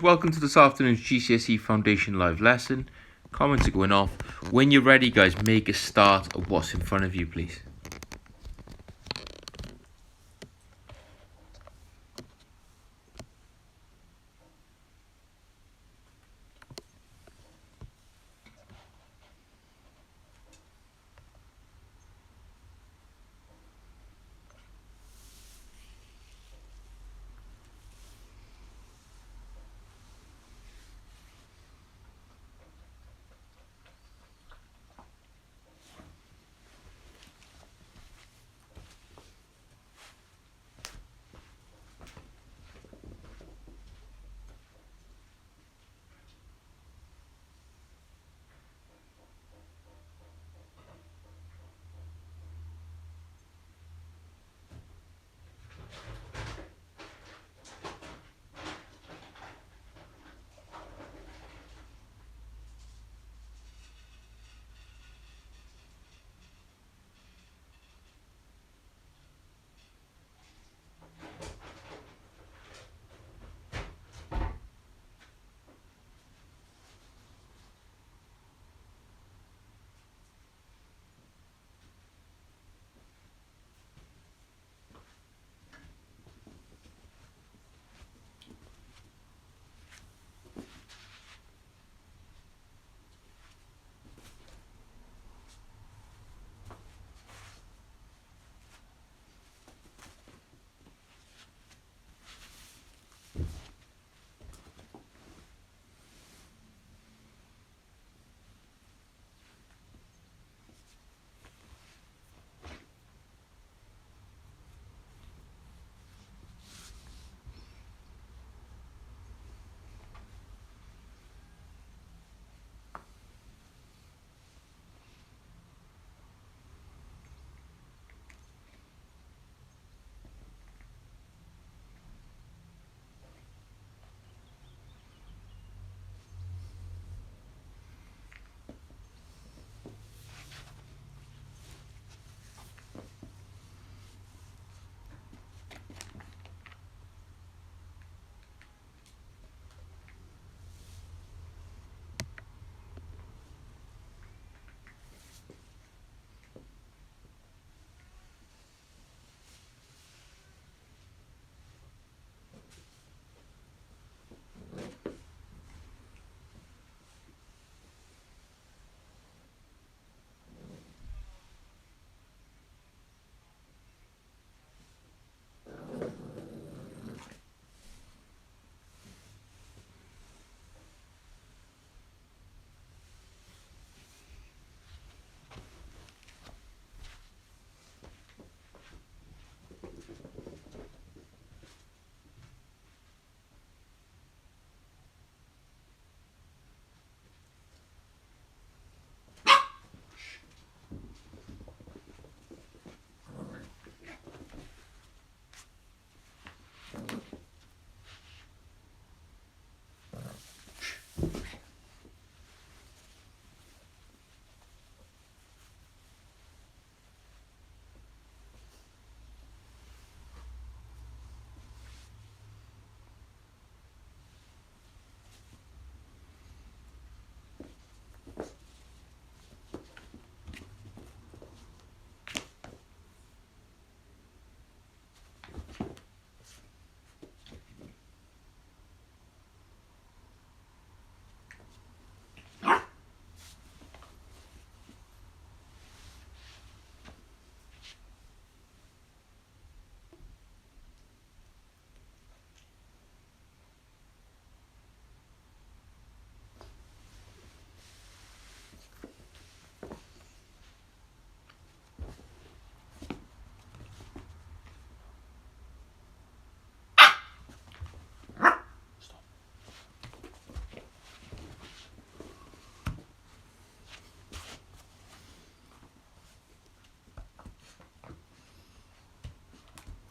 Welcome to this afternoon's GCSE Foundation live lesson. Comments are going off. When you're ready, guys, make a start of what's in front of you, please.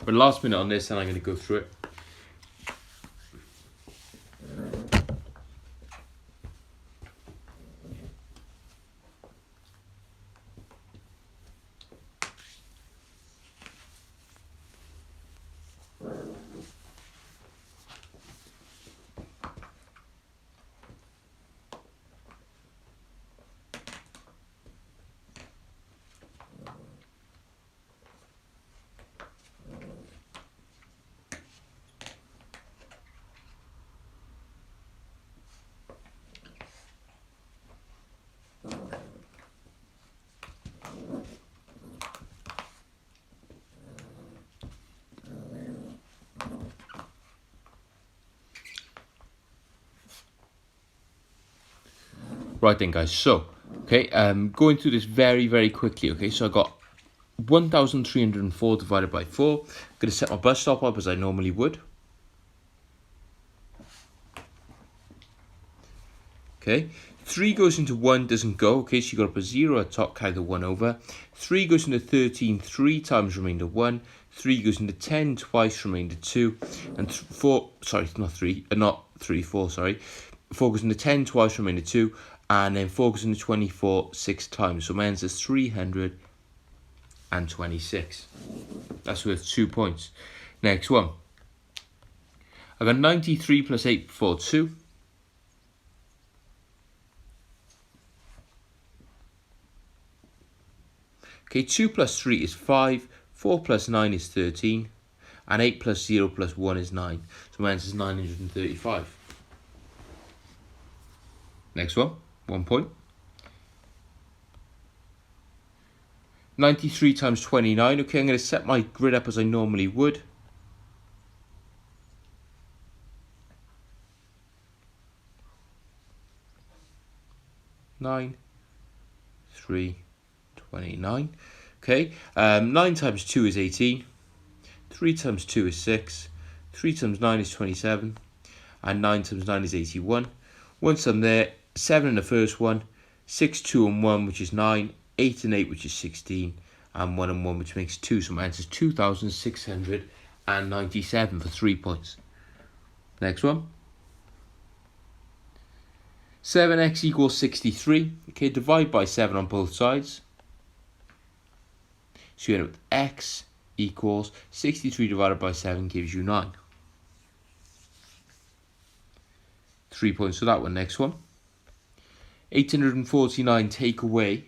But last minute on this, and I'm going to go through it. Right then, guys, so, okay, going through this very, very quickly, okay, so I got 1,304 divided by 4. I'm going to set my bus stop up as I normally would. Okay, 3 goes into 1, doesn't go, okay, so you've got to put 0 at top, carry the 1 over. 3 goes into 13 3 times, remainder 1. 3 goes into 10 twice, remainder 2. And 4, sorry, not 3, 4, sorry. 4 goes into 10 twice, remainder 2. And then 4 goes into 24 6 times. So my answer is 326. That's worth 2 points. Next one. I got 93 plus 8 before 2. Okay, 2 plus 3 is 5, 4 plus 9 is 13, and 8 plus 0 plus 1 is 9. So my answer is 935. Next one, 1 point. 93 times 29. Okay, I'm going to set my grid up as I normally would. Nine, 3, 29. Okay, 9 times 2 is 18. 3 times 2 is 6. 3 times 9 is 27. And 9 times 9 is 81. Once I'm there, 7 in the first one. 6, 2 and 1, which is 9. 8 and 8, which is 16. And 1 and 1, which makes 2. So my answer is 2,697 for 3 points. Next one. 7x equals 63. Okay, divide by 7 on both sides. So you end up with x equals 63 divided by 7 gives you 9. 3 points for that one. Next one. 849 take away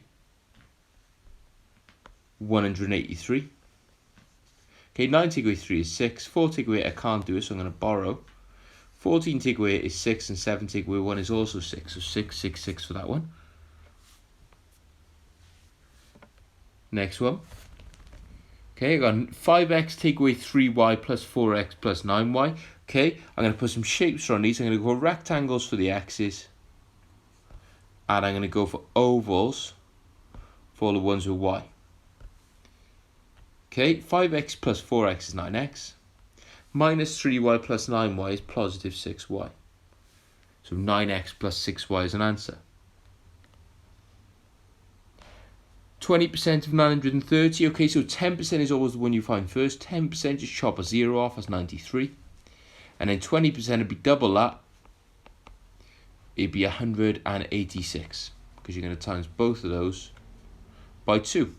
183. Okay, 9 take away 3 is 6. 4 take away 8 I can't do it, so I'm going to borrow. 14 take away 8 is 6, and 7 take away 1 is also 6. So 6, 6, 6 for that one. Next one. Okay, I got 5x take away 3y plus 4x plus 9y. Okay, I'm going to put some shapes on these. I'm going to go for rectangles for the x's. And I'm going to go for ovals for all the ones with y. Okay, 5x plus 4x is 9x. Minus 3y plus 9y is positive 6y. So 9x plus 6y is an answer. 20% of 930. Okay, so 10% is always the one you find first. 10% just chop a 0 off as 93. And then 20% would be double that. It'd be 186. Because you're going to times both of those by 2.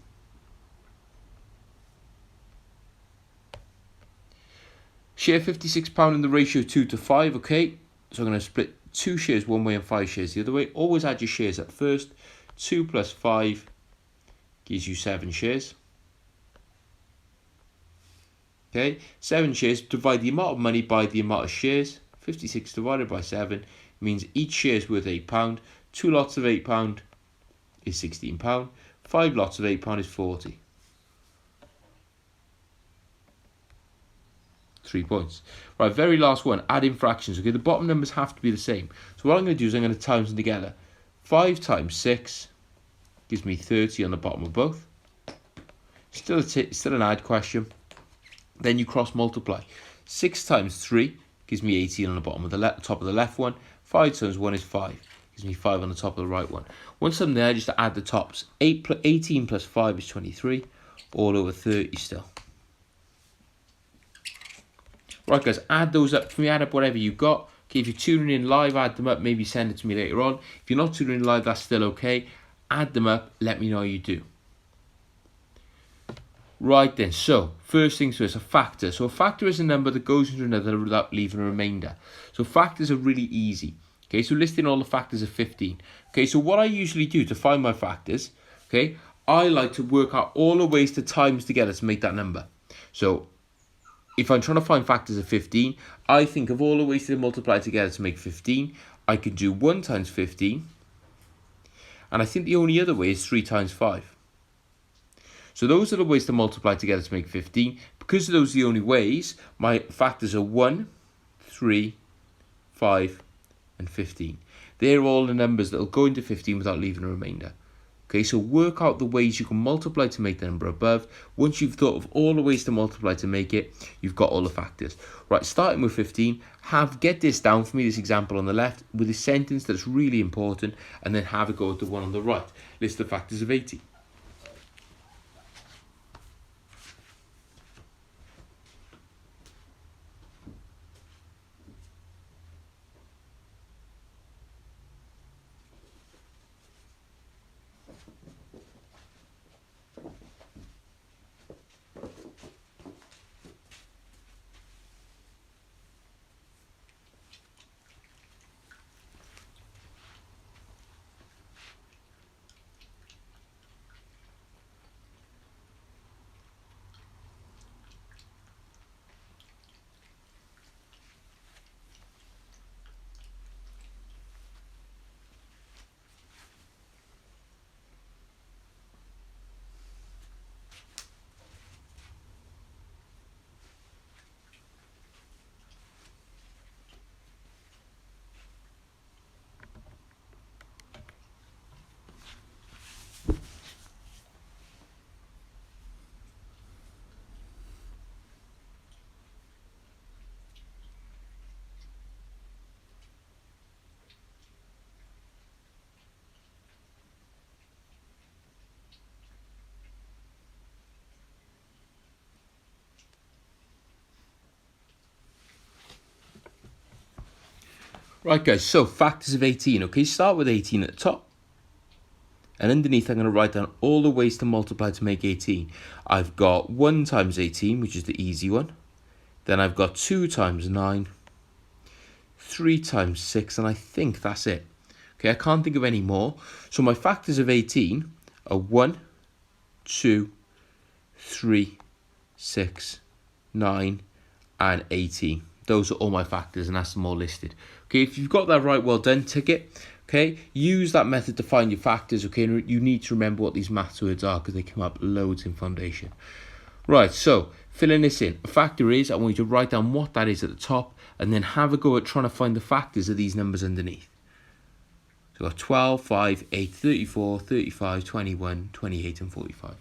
Share £56 in the ratio 2 to 5, okay? So I'm going to split 2 shares one way and 5 shares the other way. Always add your shares up first. 2 plus 5 gives you 7 shares. Okay, 7 shares. Divide the amount of money by the amount of shares. 56 divided by 7 means each share is worth £8. 2 lots of £8 is £16. 5 lots of £8 is 40. 3 points. Right, very last one, add in fractions. Okay, the bottom numbers have to be the same. So what I'm going to do is I'm going to times them together. 5 times 6 gives me 30 on the bottom of both. Still an add question. Then you cross multiply. 6 times 3 gives me 18 on the bottom of the top of the left one. 5 times 1 is 5. Gives me 5 on the top of the right one. Once I'm there, just to add the tops. 18 plus 5 is 23. All over 30 still. Right, guys, add those up for me. Add up whatever you got. Okay, if you're tuning in live, add them up. Maybe send it to me later on. If you're not tuning in live, that's still okay. Add them up. Let me know how you do. Right then, so first things first, a factor. So a factor is a number that goes into another without leaving a remainder. So factors are really easy. Okay, so listing all the factors of 15. Okay, so what I usually do to find my factors, okay, I like to work out all the ways to times together to make that number. So if I'm trying to find factors of 15, I think of all the ways to multiply together to make 15. I could do 1 times 15. And I think the only other way is 3 times 5. So those are the ways to multiply together to make 15. Because those are the only ways, my factors are 1, 3, 5, and 15. They're all the numbers that will go into 15 without leaving a remainder. Okay, so work out the ways you can multiply to make the number above. Once you've thought of all the ways to multiply to make it, you've got all the factors. Right, starting with 15, get this down for me, this example on the left, with a sentence that's really important, and then have a go at the one on the right. List the factors of 18. Right guys, so factors of 18. Okay, start with 18 at the top. And underneath I'm going to write down all the ways to multiply to make 18. I've got 1 times 18, which is the easy one. Then I've got 2 times 9, 3 times 6, and I think that's it. Okay, I can't think of any more. So my factors of 18 are 1, 2, 3, 6, 9, and 18. Those are all my factors, and that's them all listed. Okay, if you've got that right, well done, tick it. Okay, use that method to find your factors. Okay, and you need to remember what these maths words are because they come up loads in Foundation. Right, so filling this in. A factor is, I want you to write down what that is at the top and then have a go at trying to find the factors of these numbers underneath. So we've got 12, 5, 8, 34, 35, 21, 28, and 45.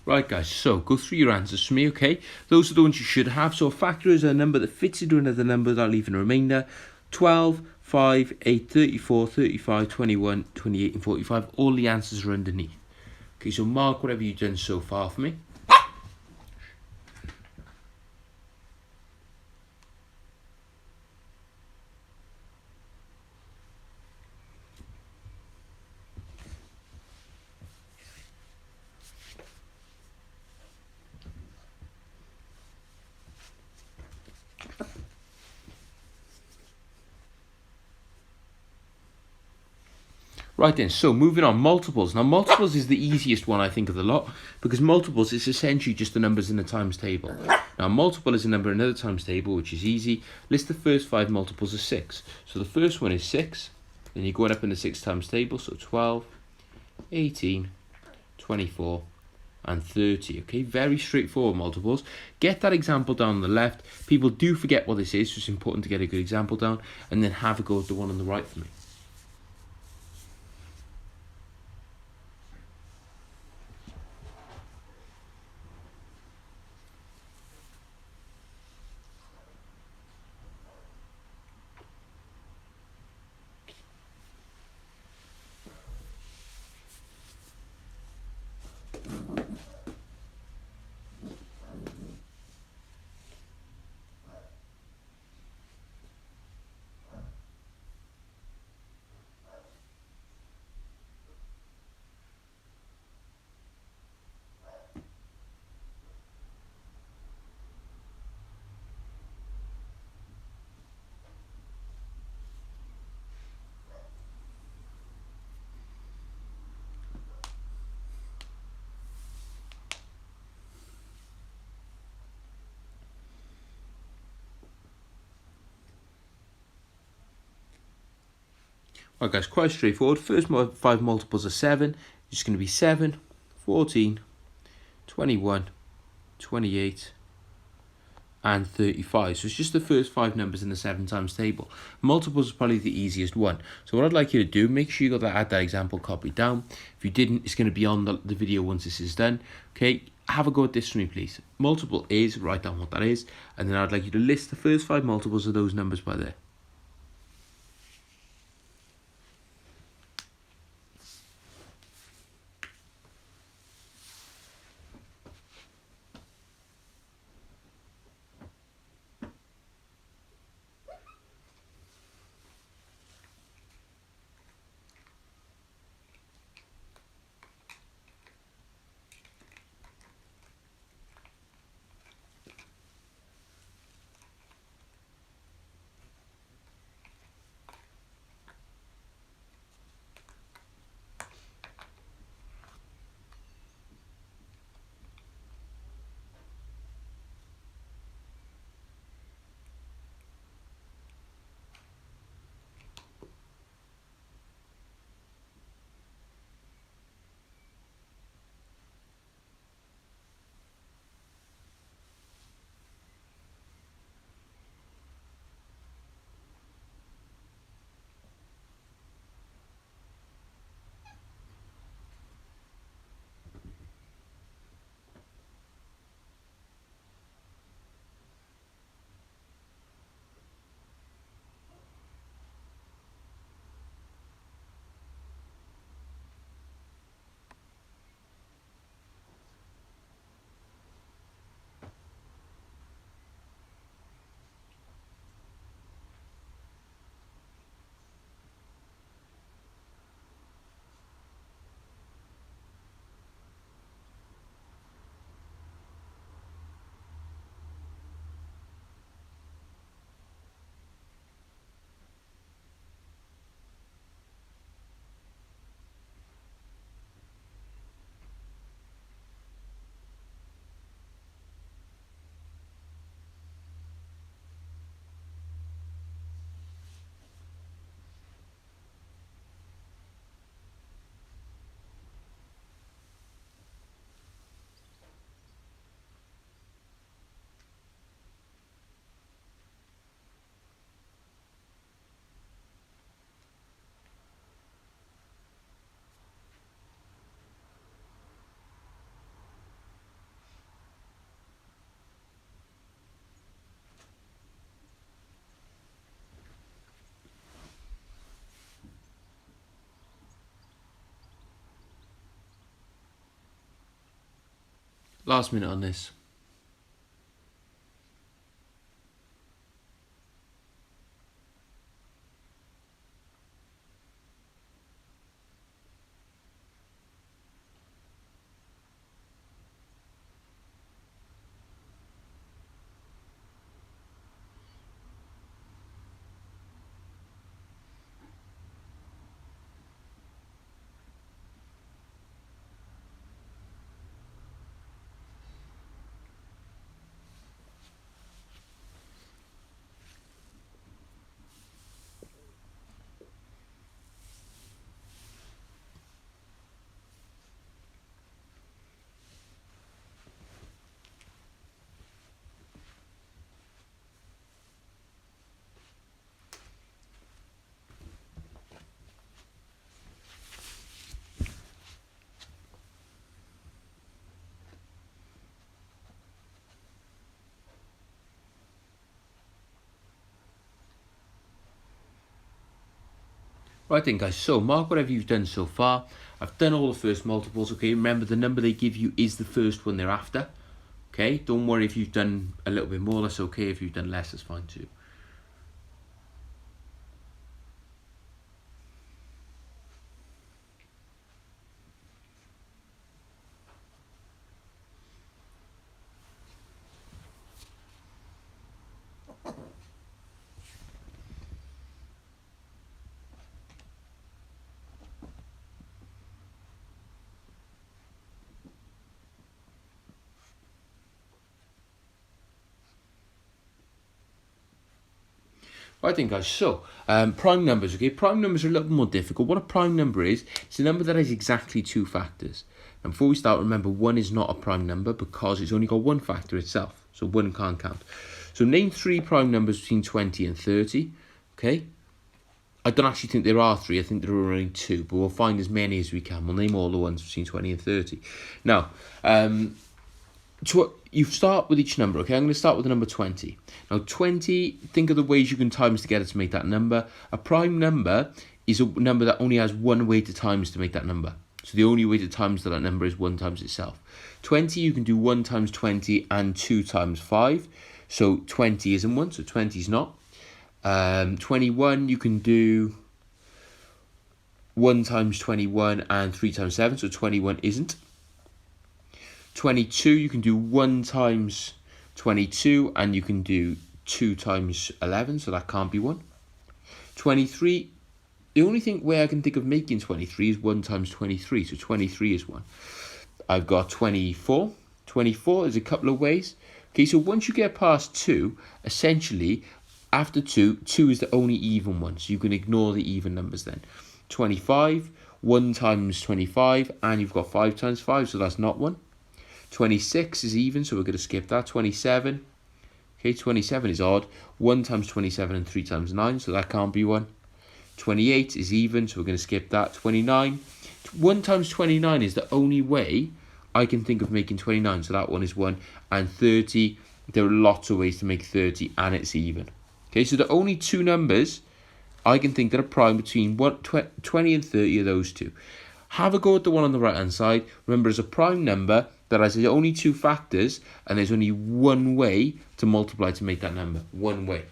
Right guys, so go through your answers for me, okay? Those are the ones you should have. So a factor is a number that fits into another number without leaving a remainder. 12, 5, 8, 34, 35, 21, 28 and 45. All the answers are underneath. Okay, so mark whatever you've done so far for me. Right then, so moving on, multiples. Now multiples is the easiest one I think of the lot, because multiples is essentially just the numbers in the times table. Now multiple is a number in another times table, which is easy. List the first 5 multiples of 6. So the first one is 6, then you're going up in the 6 times table, so 12, 18, 24 and 30. Okay, very straightforward multiples. Get that example down on the left. People do forget what this is, so it's important to get a good example down, and then have a go at the one on the right for me. Right guys, quite straightforward. First 5 multiples of 7, it's just going to be 7, 14, 21, 28 and 35. So it's just the first 5 numbers in the 7 times table. Multiples is probably the easiest one. So what I'd like you to do, make sure you got add that example copied down. If you didn't, it's going to be on the video once this is done. Okay, have a go at this for me please. Multiple is, write down what that is, and then I'd like you to list the first 5 multiples of those numbers by there. Last minute on this. Right then guys, so mark whatever you've done so far. I've done all the first multiples, okay? Remember the number they give you is the first one they're after. Okay, don't worry if you've done a little bit more, that's okay. If you've done less, that's fine too. Right then guys, so prime numbers, okay? Prime numbers are a little bit more difficult. What a prime number is, it's a number that has exactly two factors. And before we start, remember 1 is not a prime number because it's only got one factor itself. So 1 can't count. So name 3 prime numbers between 20 and 30, okay? I don't actually think there are 3, I think there are only 2, but we'll find as many as we can. We'll name all the ones between 20 and 30. Now, you start with each number, okay? I'm going to start with the number 20. Now, 20, think of the ways you can times together to make that number. A prime number is a number that only has one way to times to make that number. So the only way to times that number is 1 times itself. 20, you can do 1 times 20 and 2 times 5. So 20 isn't 1, so 20 is not. 21, you can do 1 times 21 and 3 times 7, so 21 isn't. 22, you can do 1 times 22 and you can do 2 times 11, so that can't be 1. 23, the only thing where I can think of making 23 is 1 times 23, so 23 is 1. I've got 24. 24 is a couple of ways. Okay, so once you get past 2, essentially, after 2, 2 is the only even one, so you can ignore the even numbers then. 25, 1 times 25, and you've got 5 times 5, so that's not 1. 26 is even, so we're going to skip that. 27, okay, 27 is odd. 1 times 27 and 3 times 9, so that can't be 1. 28 is even, so we're going to skip that. 29, 1 times 29 is the only way I can think of making 29, so that one is 1. And 30, there are lots of ways to make 30, and it's even. Okay, so the only 2 numbers I can think that are prime between 20 and 30 are those 2. Have a go at the one on the right hand side. Remember, it's a prime number that has only 2 factors, and there's only one way to multiply to make that number. One way.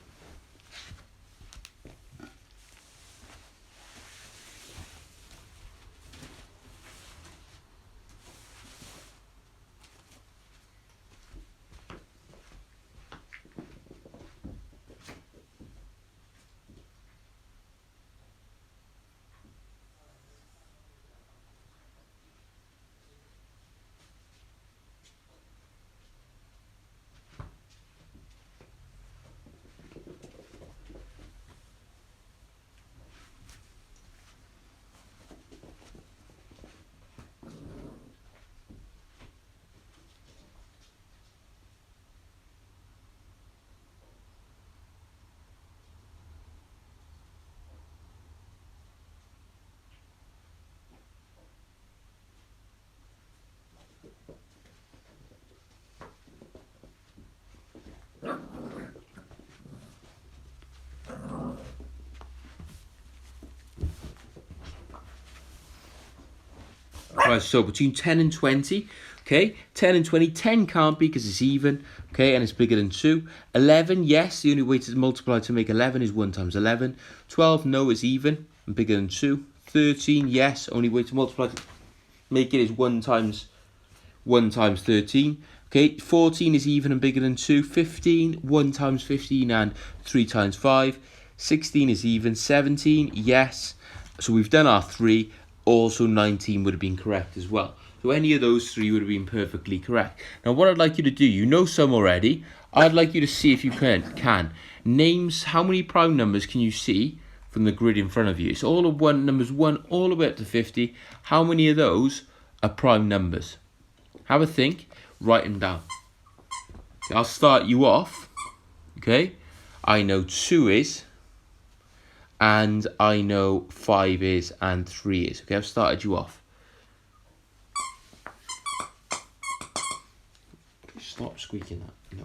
Right, so between 10 and 20, Okay, 10 and 20, 10 can't be because it's even, okay, and it's bigger than 2. 11, yes, the only way to multiply to make 11 is 1 times 11. 12, no, it's even and bigger than 2. 13, yes, only way to multiply to make it is 1 times 13. Okay, 14 is even and bigger than 2. 15, 1 times 15 and 3 times 5. 16 is even. 17, yes. So we've done our 3. Also 19 would have been correct as well. So any of those 3 would have been perfectly correct. Now what I'd like you to do, you know some already. I'd like you to see if you can. Names, how many prime numbers can you see from the grid in front of you? It's all of numbers 1 all the way up to 50. How many of those are prime numbers? Have a think, write them down. Okay, I'll start you off. Okay, I know 2 is, and I know 5 is, and 3 is. Okay, I've started you off. Stop squeaking that. No,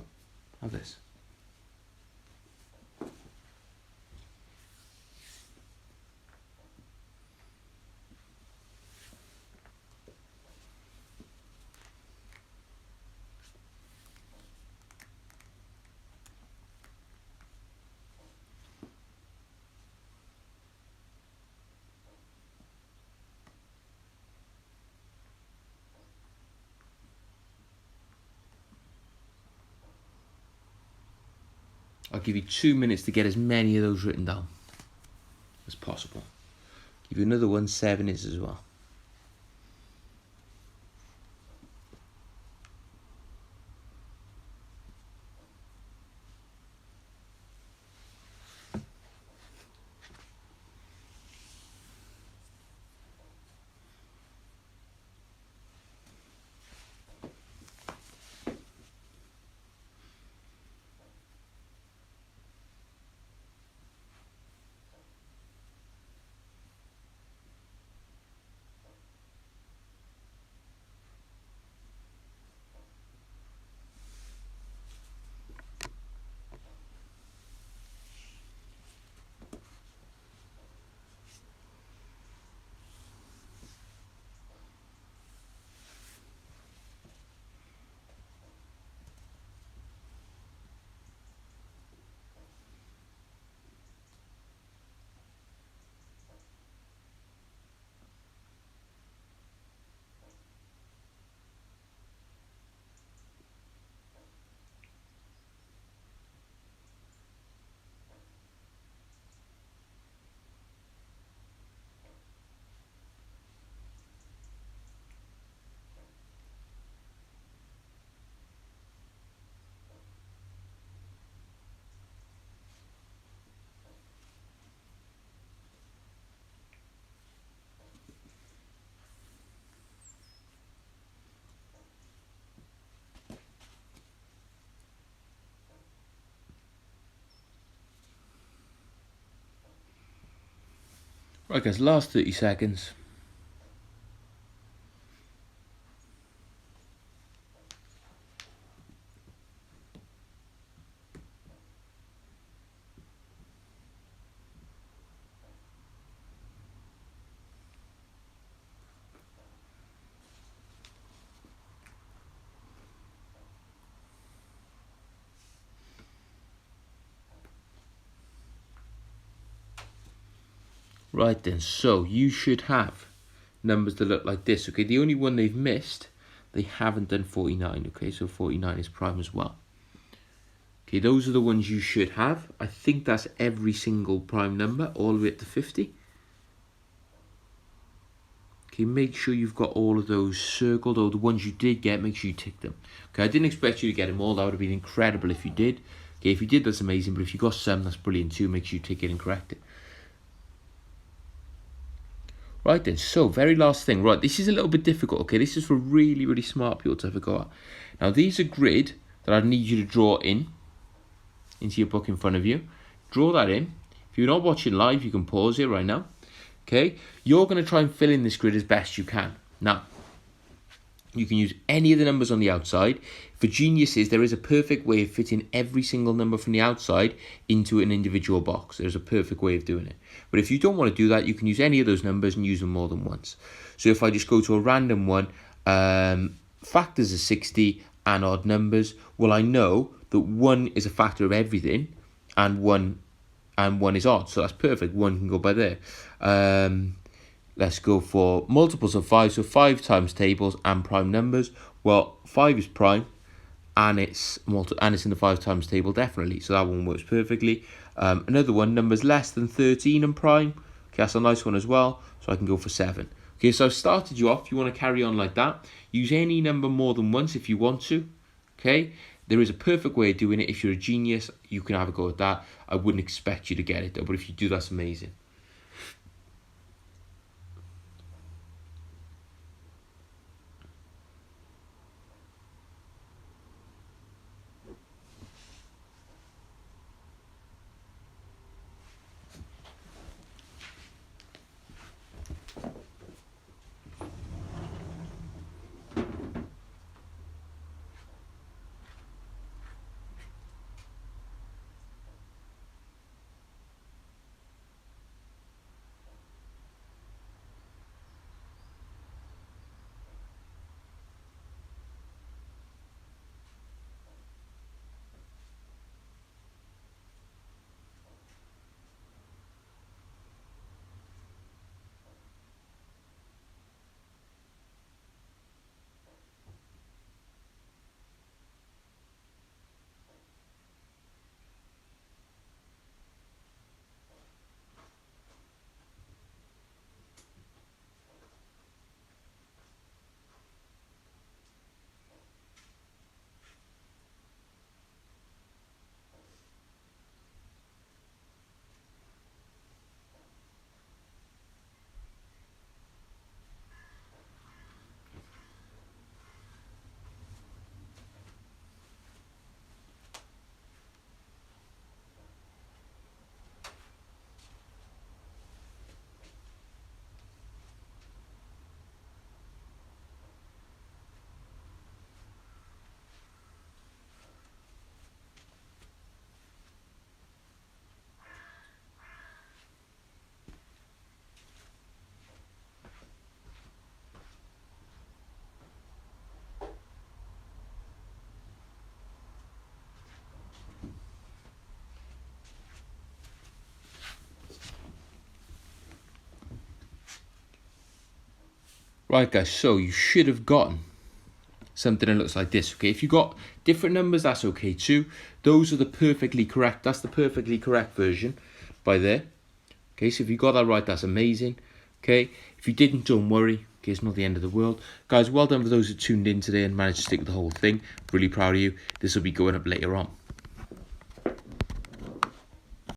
have this. I'll give you 2 minutes to get as many of those written down as possible. Give you another one, 7 is as well. Right guys, last 30 seconds. Right then, so you should have numbers that look like this. Okay, the only one they've missed, they haven't done 49. Okay, so 49 is prime as well. Okay, those are the ones you should have. I think that's every single prime number all the way up to 50. Okay, make sure you've got all of those circled, or the ones you did get, make sure you tick them. Okay, I didn't expect you to get them all. That would have been incredible if you did. Okay, if you did, that's amazing. But if you got some, that's brilliant too. Make sure you tick it and correct it. Right then, so very last thing. Right, this is a little bit difficult, okay? This is for really, really smart people to have a go at. Now, these are grid that I need you to draw into your book in front of you. Draw that in. If you're not watching live, you can pause it right now. Okay? You're going to try and fill in this grid as best you can. Now, you can use any of the numbers on the outside. For geniuses, there is a perfect way of fitting every single number from the outside into an individual box. There's a perfect way of doing it. But if you don't want to do that, you can use any of those numbers and use them more than once. So if I just go to a random one, factors of 60 and odd numbers, well, I know that 1 is a factor of everything and 1 is odd. So that's perfect. 1 can go by there. Let's go for multiples of 5. So 5 times tables and prime numbers. Well, 5 is prime and it's in the 5 times table, definitely. So that one works perfectly. Another one, numbers less than 13 and prime. Okay, that's a nice one as well. So I can go for 7. Okay, so I've started you off. You want to carry on like that. Use any number more than once if you want to. Okay, there is a perfect way of doing it. If you're a genius, you can have a go at that. I wouldn't expect you to get it though, but if you do, that's amazing. Right, guys, so you should have gotten something that looks like this. Okay, if you got different numbers, that's okay too. Those are the perfectly correct. That's the perfectly correct version by there. Okay, so if you got that right, that's amazing. Okay, if you didn't, don't worry. Okay, it's not the end of the world. Guys, well done for those who tuned in today and managed to stick with the whole thing. Really proud of you. This will be going up later on.